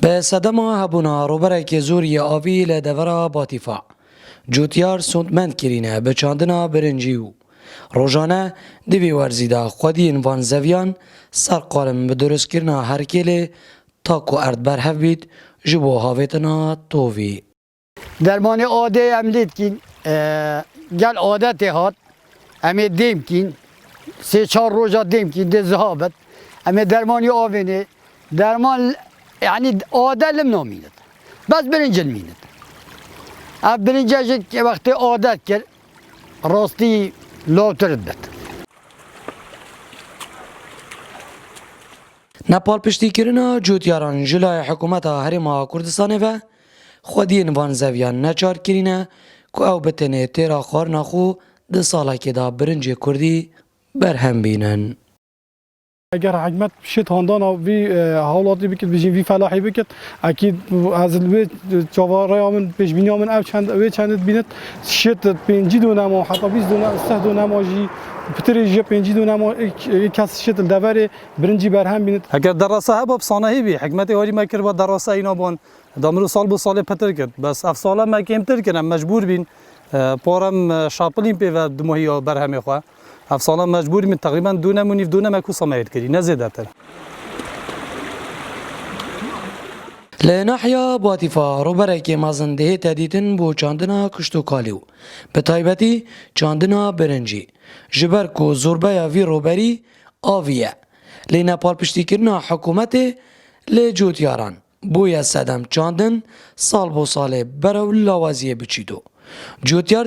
به صدما هبونا روبرک زوری آوی لدورا باتیفا جوتیار سوندمند کرینه به چاندنا برنجیو روزانه دوی ورزیده خودی انوان زویان سر قارم به درست کرنا هر کلی تاکو ارد برهف بید جبو هاویتنا تووی درمان عاده عملیت کن گل عادت هات امی دیم کن سه چهار روزا دیم کن ده زهابت امی درمانی آوینه درمان یعنی عاده لم نامینت بس برنجل مینت اب برنجش که وقتی عادت کرد راستی لوترد بد نپال پشتی کرنا جوتیاران جلای حکومت هرما کردستانه و خودی انوان زویان نچار کرینه که او بتنه تیرا خوار نخو ده ساله که دا برنج کردی برهم بینن. اگر حکومت شد هندان وی حالاتی بکت بجیم وی فلاحی بکت اکید از الوی جواره آمن پیش بینی آمن او چند بینت شد 5 دونم و حتی 20 دونم 3 دونم آجی پتریجی 5 دونم کس شد دوره برنجی برهم بینت اگر دراسه ها بسانهی بی حکمت هایی مکر با دراسه اینا بان دامرو سال به سال پتر کرد بس افساله مکیم تر کردم مجبور بین پارم شاپلیم پی و دماهی برهمی خواه افساله مجبور بین تقریبا دونم اکو سمایت کردی نزیده تر لناحیا باتیفا روبرک مازنده تدیدن بو چاندنا کشتو کالیو به تایبتی چاندنا برنجی جبر کو زوربه وی روبری آویه لینا پال پشتی کرنا حکومت لی جوتیاران بویا صدم چاندن سال بو ساله برو لاوازیه بچیدو جوتیار